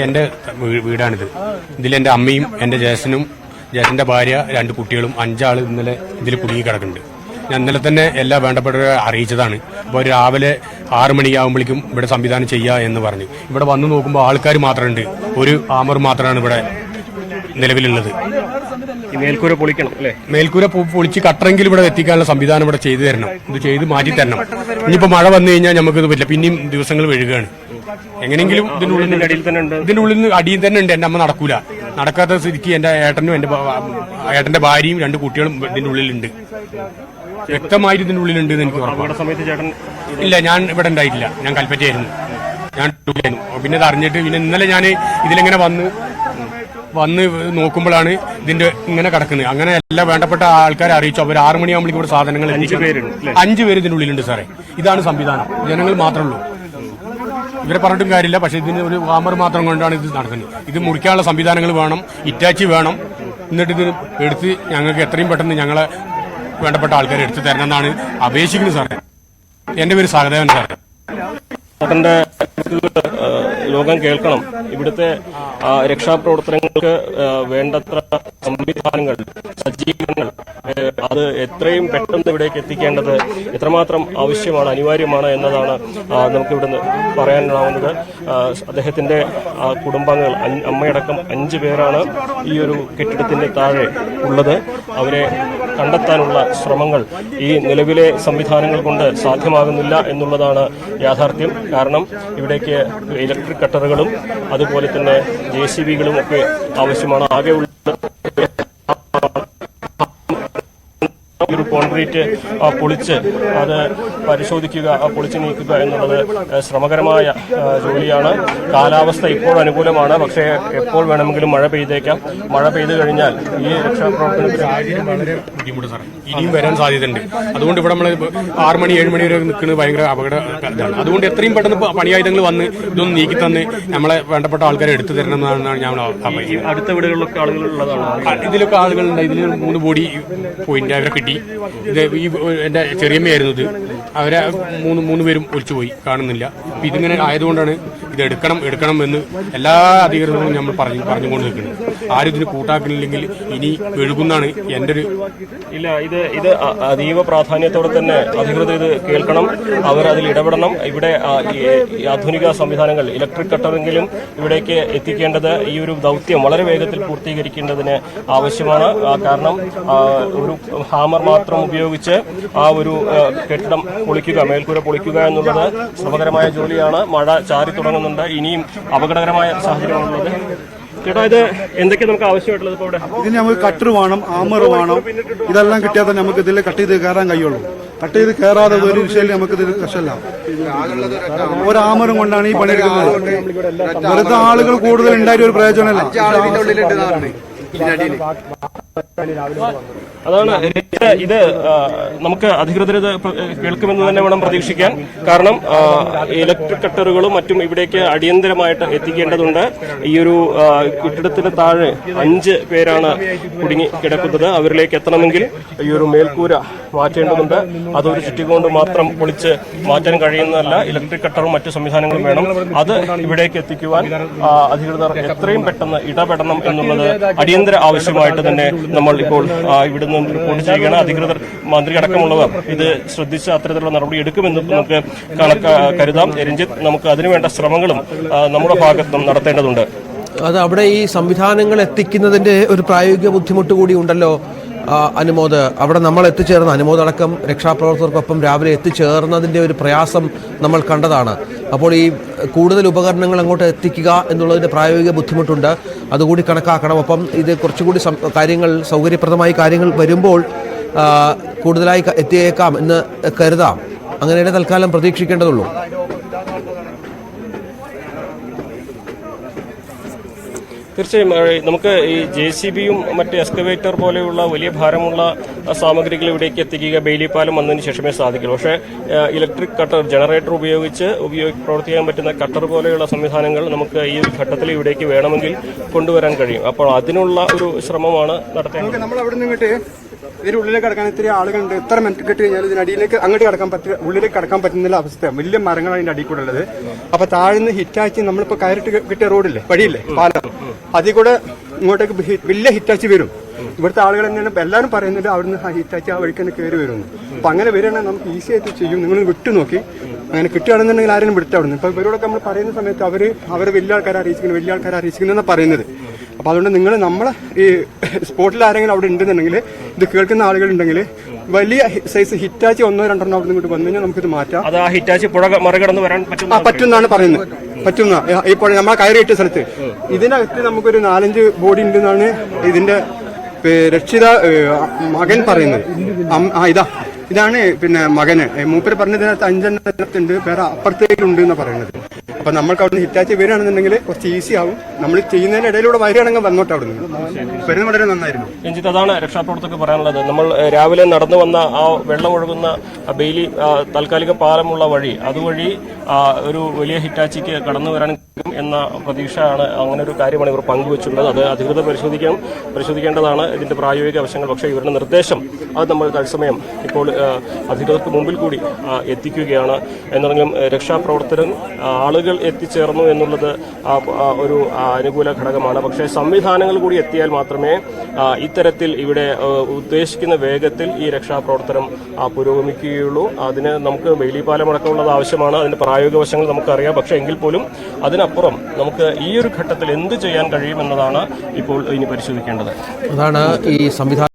എൻ്റെ വീടാണിത്. ഇതിലെൻ്റെ അമ്മയും എൻ്റെ ജ്യേഷ്ഠനും ജ്യേഷ്ഠൻ്റെ ഭാര്യ 2 കുട്ടികളും 5 ആൾ ഇന്നലെ ഇതിൽ കുടുങ്ങി കിടക്കുന്നുണ്ട്. ഞാൻ ഇന്നലെ തന്നെ എല്ലാ വേണ്ടപ്പെട്ടവരെ അറിയിച്ചതാണ്. അപ്പോൾ രാവിലെ 6 മണിയാകുമ്പോഴേക്കും ഇവിടെ സംവിധാനം ചെയ്യുക എന്ന് പറഞ്ഞു. ഇവിടെ വന്ന് നോക്കുമ്പോൾ ആൾക്കാർ മാത്രമുണ്ട്. ഒരു ആമർ മാത്രമാണ് ഇവിടെ നിലവിലുള്ളത്. മേൽക്കൂര പൊളിക്കണം അല്ലേ? മേൽക്കൂര പൊളിച്ച് കട്ടറെങ്കിലും ഇവിടെ എത്തിക്കാനുള്ള സംവിധാനം ഇവിടെ ചെയ്തു തരണം. ഇത് ചെയ്ത് മാറ്റി തരണം. ഇനിയിപ്പോൾ മഴ വന്നു കഴിഞ്ഞാൽ നമുക്കിത് പറ്റില്ല. പിന്നെയും ദിവസങ്ങൾ വഴുകുകയാണ്. എങ്ങനെയെങ്കിലും ഇതിനുള്ളിൽ അടിയിൽ തന്നെ ഉണ്ട്. എൻ്റെ അമ്മ നടക്കൂല. നടക്കാത്ത സ്ഥിതിക്ക് എൻ്റെ ഏട്ടനും ഏട്ടന്റെ ഭാര്യയും 2 കുട്ടികളും ഇതിന്റെ ഉള്ളിലുണ്ട്. വ്യക്തമായിട്ട് ഇതിന്റെ ഉള്ളിലുണ്ട് എന്ന് എനിക്ക് ഉറപ്പാണ്. ഇല്ല, ഞാൻ ഇവിടെ ഉണ്ടായിട്ടില്ല. ഞാൻ കൽപ്പറ്റയായിരുന്നു. ഞാൻ പിന്നെ ഇത് അറിഞ്ഞിട്ട് പിന്നെ ഇന്നലെ ഞാൻ ഇതിലെങ്ങനെ വന്ന് നോക്കുമ്പോഴാണ് ഇതിന്റെ ഇങ്ങനെ കിടക്കുന്നത്. അങ്ങനെ എല്ലാ വേണ്ടപ്പെട്ട ആൾക്കാരെ അറിയിച്ചു. അവർ 6 മണിയാകുമ്പോഴേക്കും ഇവിടെ സാധനങ്ങൾ 5 പേര് ഇതിന്റെ ഉള്ളിലുണ്ട് സാറേ. ഇതാണ് സംവിധാനം. ജനങ്ങൾ മാത്രമേ ഉള്ളൂ. ഇവരെ പറഞ്ഞിട്ടും കാര്യമില്ല. പക്ഷെ ഇതിന് ഒരു വാമർ മാത്രം കൊണ്ടാണ് ഇത് നടക്കുന്നത്. ഇത് മുറിക്കാനുള്ള സംവിധാനങ്ങൾ വേണം, ഇറ്റാച്ചി വേണം. എന്നിട്ട് ഇത് എടുത്ത് ഞങ്ങൾക്ക് എത്രയും പെട്ടെന്ന് ഞങ്ങളെ വേണ്ടപ്പെട്ട ആൾക്കാരെ എടുത്തു തരണം എന്നാണ് അപേക്ഷിക്കുന്നത് സാറേ. എന്റെ പേര് സഹദേവൻ സാറേ. ചേട്ടന്റെ ലോകം കേൾക്കണം. ഇവിടുത്തെ രക്ഷാപ്രവർത്തനങ്ങൾക്ക് വേണ്ടത്ര സംവിധാനങ്ങൾ, സജ്ജീകരണങ്ങൾ അത് എത്രയും പെട്ടെന്ന് ഇവിടേക്ക് എത്തിക്കേണ്ടത് എത്രമാത്രം ആവശ്യമാണ്, അനിവാര്യമാണ് എന്നതാണ് നമുക്കിവിടുന്ന് പറയാനാവുന്നത്. അദ്ദേഹത്തിന്റെ കുടുംബാംഗങ്ങൾ അമ്മയടക്കം 5 പേരാണ് ഈ ഒരു കെട്ടിടത്തിന്റെ താഴെ ഉള്ളത്. അവരെ കണ്ടെത്താനുള്ള ശ്രമങ്ങൾ ഈ നിലവിലെ സംവിധാനങ്ങൾ കൊണ്ട് സാധ്യമാകുന്നില്ല എന്നുള്ളതാണ് യാഥാർത്ഥ്യം. കാരണം ഇവിടേക്ക് ഇലക്ട്രിക് കട്ടറുകളും അതുപോലെ തന്നെ JCBകളും ഒക്കെ ആവശ്യമാണ്. ആകെയുള്ള ഒരു കോൺക്രീറ്റ് പൊളിച്ച് അത് പരിശോധിക്കുക, പൊളിച്ചു നീക്കുക എന്നുള്ളത് ശ്രമകരമായ ജോലിയാണ്. കാലാവസ്ഥ ഇപ്പോൾ അനുകൂലമാണ്. പക്ഷേ എപ്പോൾ വേണമെങ്കിലും മഴ പെയ്തേക്കാം. മഴ പെയ്തു കഴിഞ്ഞാൽ ഈ രക്ഷാപ്രവർത്തനത്തിന് വളരെ ബുദ്ധിമുട്ട് സാറേ. ഇനിയും വരാൻ സാധ്യതയുണ്ട്. അതുകൊണ്ട് ഇവിടെ നമ്മൾ 6 മണി 7 മണി വരെ നിൽക്കുന്നത് ഭയങ്കര അപകടമാണ്. അതുകൊണ്ട് എത്രയും പെട്ടെന്ന് പണിയായുധങ്ങൾ വന്ന് ഇതൊന്ന് നീക്കി തന്ന് നമ്മളെ വേണ്ടപ്പെട്ട ആൾക്കാരെ എടുത്തു തരണം എന്നാണ് ഞാൻ അടുത്ത വീടുകളിലൊക്കെ ആളുകളുള്ളതാണ്. ഇതിലൊക്കെ ആളുകളുണ്ട്. ഇതിൽ 3 ബോഡി പോയിന്റ് അവരെ കിട്ടി. ഇത് ഈ എന്റെ ചെറിയമ്മയായിരുന്നു. ഇത് അവരെ 3 പേരും ഒളിച്ചുപോയി, കാണുന്നില്ല. അപ്പൊ ഇതിങ്ങനെ ആയതുകൊണ്ടാണ് ഇത് എടുക്കണം എന്ന് എല്ലാ അധികൃതരും നമ്മൾ പറഞ്ഞുകൊണ്ട് നിൽക്കുന്നത്. ആരും ഇതിന് കൂട്ടാക്കുന്നില്ലെങ്കിൽ ഇനി ഒഴുകുന്നാണ് എന്റെ ഒരു ഇത് അതീവ പ്രാധാന്യത്തോടെ തന്നെ അധികൃതർ ഇത് കേൾക്കണം. അവർ അതിൽ ഇടപെടണം. ഇവിടെ ആധുനിക സംവിധാനങ്ങൾ, ഇലക്ട്രിക് കട്ടറെങ്കിലും ഇവിടേക്ക് എത്തിക്കേണ്ടത് ഈ ഒരു ദൗത്യം വളരെ വേഗത്തിൽ പൂർത്തീകരിക്കേണ്ടതിന് ആവശ്യമാണ്. കാരണം ഒരു ഹാമർ മാത്രം ഉപയോഗിച്ച് ആ ഒരു കെട്ടിടം പൊളിക്കുക, മേൽക്കൂര പൊളിക്കുക എന്നുള്ളത് ശ്രമകരമായ ജോലിയാണ്. മഴ ചാരി തുടങ്ങുന്നുണ്ട്. ഇനിയും അപകടകരമായ സാഹചര്യമാണുള്ളത്. ചേട്ടാ, ഇത് എന്തൊക്കെയാണ് നമുക്ക് ആവശ്യമായിട്ടുള്ളത്? ഇപ്പോൾ ഇവിടെ ഇതിന് നമുക്ക് കട്ടർ വേണം, ആമർ വേണം. ഇതെല്ലാം കിട്ടിയാൽ തന്നെ നമുക്ക് ഇതിൽ കട്ട് ചെയ്ത് കയറാൻ കഴിയുള്ളൂ. കട്ട് ചെയ്ത് കയറാതെ ഒരു വിഷയം നമുക്ക് ഇതിൽ കഷ്ടമല്ല. ഒരാമറും കൊണ്ടാണ് ഈ പണിയെടുക്കുന്നത്. വെറുതെ ആളുകൾ കൂടുതൽ ഉണ്ടായ ഒരു പ്രയോജനമല്ല. അതാണ് ഇത് നമുക്ക് അധികൃതർ ഇത് കേൾക്കുമെന്ന് തന്നെ വേണം പ്രതീക്ഷിക്കാൻ. കാരണം ഇലക്ട്രിക് കട്ടറുകളും മറ്റും ഇവിടേക്ക് അടിയന്തരമായിട്ട് എത്തിക്കേണ്ടതുണ്ട്. ഈ ഒരു കെട്ടിടത്തിന് താഴെ 5 പേരാണ് കുടുങ്ങി കിടക്കുന്നത്. അവരിലേക്ക് എത്തണമെങ്കിൽ ഈ ഒരു മേൽക്കൂര മാറ്റേണ്ടതുണ്ട്. അതൊരു ചുറ്റികൊണ്ട് മാത്രം പൊളിച്ച് മാറ്റാൻ കഴിയുന്നതല്ല. ഇലക്ട്രിക് കട്ടറും മറ്റു സംവിധാനങ്ങളും വേണം. അത് ഇവിടേക്ക് എത്തിക്കുവാൻ അധികൃതർ എത്രയും പെട്ടെന്ന് ഇടപെടണം എന്നുള്ളത് അടിയന്തര ആവശ്യമായിട്ട് തന്നെ നമ്മൾ ഇപ്പോൾ ഇവിടുന്ന് റിപ്പോർട്ട് ചെയ്യുകയാണ്. അധികൃതർ, മന്ത്രി അടക്കമുള്ളവർ ഇത് ശ്രദ്ധിച്ച് അത്തരത്തിലുള്ള നടപടി എടുക്കുമെന്ന് നമുക്ക് കരുതാം. രഞ്ജിത്ത്, നമുക്ക് അതിനുവേണ്ട ശ്രമങ്ങളും നമ്മുടെ ഭാഗത്തും നടത്തേണ്ടതുണ്ട്. അത് അവിടെ ഈ സംവിധാനങ്ങൾ എത്തിക്കുന്നതിന്റെ ഒരു പ്രായോഗിക ബുദ്ധിമുട്ട് കൂടി ഉണ്ടല്ലോ അനുമോദ്. അവിടെ നമ്മൾ എത്തിച്ചേർന്ന അനുമോദ് അടക്കം രക്ഷാപ്രവർത്തകർക്കൊപ്പം രാവിലെ എത്തിച്ചേർന്നതിൻ്റെ ഒരു പ്രയാസം നമ്മൾ കണ്ടതാണ്. അപ്പോൾ ഈ കൂടുതൽ ഉപകരണങ്ങൾ അങ്ങോട്ട് എത്തിക്കുക എന്നുള്ളതിൻ്റെ പ്രായോഗിക ബുദ്ധിമുട്ടുണ്ട്. അതുകൂടി കണക്കാക്കണം. ഒപ്പം ഇത് കുറച്ചുകൂടി കാര്യങ്ങൾ, സൗകര്യപ്രദമായി കാര്യങ്ങൾ വരുമ്പോൾ കൂടുതലായി എത്തിയേക്കാം എന്ന് കരുതാം. അങ്ങനെയാണ് തൽക്കാലം പ്രതീക്ഷിക്കേണ്ടതുള്ളൂ. തീർച്ചയായും നമുക്ക് ഈ JCBയും മറ്റ് എക്സ്കവേറ്റർ പോലെയുള്ള വലിയ ഭാരമുള്ള സാമഗ്രികൾ ഇവിടേക്ക് എത്തിക്കുക ബെയിലിപ്പാലം വന്നതിന് ശേഷമേ സാധിക്കുള്ളൂ. പക്ഷേ ഇലക്ട്രിക് കട്ടർ, ജനറേറ്റർ ഉപയോഗിച്ച് പ്രവർത്തിക്കാൻ പറ്റുന്ന കട്ടർ പോലെയുള്ള സംവിധാനങ്ങൾ നമുക്ക് ഈ ഘട്ടത്തിൽ ഇവിടേക്ക് വേണമെങ്കിൽ കൊണ്ടുവരാൻ കഴിയും. അപ്പോൾ അതിനുള്ള ഒരു ശ്രമമാണ് നടത്തേണ്ടത്. ഇതിന്റെ ഉള്ളിലേക്ക് കടക്കാൻ ഇത്തിരി ആളുകളുണ്ട്. എത്ര മെന്റ് കെട്ടി കഴിഞ്ഞാൽ ഇതിനടിയിലേക്ക് അങ്ങോട്ട് കടക്കാൻ പറ്റില്ല, ഉള്ളിലേക്ക് കടക്കാൻ പറ്റുന്നില്ല അവസ്ഥ. വലിയ മരങ്ങളാണ് അതിന്റെ അടിയിൽ കൂടെ ഉള്ളത്. അപ്പൊ താഴ്ന്ന് ഹിറ്റാച്ചി നമ്മളിപ്പോ കയറിട്ട് കിട്ടിയ റോഡില്ലേ, വഴിയില്ലേ, പാലം, അതിൽ കൂടെ ഇങ്ങോട്ടേക്ക് വലിയ ഹിറ്റാച്ചി വരും. ഇവിടുത്തെ ആളുകൾ തന്നെയാണ് എല്ലാവരും പറയുന്നുണ്ട് അവിടുന്ന് ഹിറ്റാച്ചി ആ വഴിക്ക് തന്നെ കയറി വരുന്നു. അപ്പൊ അങ്ങനെ വരികയാണെങ്കിൽ നമുക്ക് ഈസി ആയിട്ട് ചെയ്യും. നിങ്ങൾ വിട്ടു നോക്കി അങ്ങനെ കിട്ടുകയാണെന്നുണ്ടെങ്കിൽ ആരെങ്കിലും വിട്ടു അവിടുന്ന്. ഇപ്പൊ ഇവരോടൊക്കെ നമ്മൾ പറയുന്ന സമയത്ത് അവരെ വലിയ ആൾക്കാരെ അറിയിച്ചിരിക്കുന്നു പറയുന്നത്. അപ്പൊ അതുകൊണ്ട് നിങ്ങൾ നമ്മളെ ഈ സ്പോട്ടിൽ ആരെങ്കിലും അവിടെ ഉണ്ടെന്നുണ്ടെങ്കിൽ, ഇത് കേൾക്കുന്ന ആളുകളുണ്ടെങ്കിൽ വലിയ സൈസ് ഹിറ്റാച്ചി 1-2 അവിടെ നിന്ന് വന്നു കഴിഞ്ഞാൽ നമുക്കിത് മാറ്റാം. അത് ആ ഹിറ്റാച്ചി പുഴ മറികടന്ന് വരാൻ പറ്റുമെന്നാണ് പറയുന്നത്. പറ്റുന്ന ഇപ്പോൾ നമ്മൾ കയറി ഇട്ട സ്ഥലത്ത് ഇതിനകത്ത് നമുക്കൊരു 4-5 ബോഡി ഉണ്ടെന്നാണ് ഇതിന്റെ രക്ഷിത മകൻ പറയുന്നത്. ഇതാണ് പിന്നെ മകന് മൂപ്പര് പറഞ്ഞതിനകത്ത് 5 ഉണ്ട്, വേറെ അപ്പുറത്തേക്കുണ്ട് എന്നാണ് പറയുന്നത്. അപ്പൊ നമ്മൾക്ക് അവിടെ നിന്ന് ഹിറ്റാച്ചി വരികയാണെന്നുണ്ടെങ്കിൽ കുറച്ച് ഈസി ആവും. നമ്മൾ ചെയ്യുന്നതിന്റെ ഇടയിലൂടെ വരികയാണെങ്കിൽ വന്നോട്ടെ അവിടെ നിന്ന് വരുന്ന വളരെ നന്നായിരുന്നു. രഞ്ജിത്ത്, അതാണ് രക്ഷാപ്രവർത്തകർക്ക് പറയാനുള്ളത്. നമ്മൾ രാവിലെ നടന്നു വന്ന ആ വെള്ളം ഒഴുകുന്ന ബെയിലി താൽക്കാലിക പാലമുള്ള വഴി, അതുവഴി ഒരു വലിയ ഹിറ്റാച്ചിക്ക് കടന്നു വരാൻ എന്ന പ്രതീക്ഷയാണ്. അങ്ങനെ ഒരു കാര്യമാണ് ഇവർ പങ്കുവെച്ചുള്ളത്. അത് അധികൃതർ പരിശോധിക്കേണ്ടതാണ് ഇതിന്റെ പ്രായോഗിക വശങ്ങൾ. പക്ഷേ ഇവരുടെ നിർദ്ദേശം അത് നമ്മൾ തത്സമയം ഇപ്പോൾ അധികൃതർക്ക് മുമ്പിൽ കൂടി എത്തിക്കുകയാണ്. എന്നുണ്ടെങ്കിലും രക്ഷാപ്രവർത്തകരും ആളുകൾ എത്തിച്ചേർന്നു എന്നുള്ളത് ഒരു അനുകൂല ഘടകമാണ്. പക്ഷേ സംവിധാനങ്ങൾ കൂടി എത്തിയാൽ മാത്രമേ ഇത്തരത്തിൽ ഇവിടെ ഉദ്ദേശിക്കുന്ന വേഗത്തിൽ ഈ രക്ഷാപ്രവർത്തനം പുരോഗമിക്കുകയുള്ളൂ. അതിന് നമുക്ക് ബെയിലി പാലമടക്കമുള്ളത് ആവശ്യമാണ്. അതിന്റെ പ്രായോഗിക വശങ്ങൾ നമുക്കറിയാം. പക്ഷേ എങ്കിൽ പോലും അതിനപ്പുറം നമുക്ക് ഈ ഒരു ഘട്ടത്തിൽ എന്ത് ചെയ്യാൻ കഴിയുമെന്നതാണ് ഇപ്പോൾ ഇനി പരിശോധിക്കേണ്ടത്. അതാണ് ഈ സംവിധാനം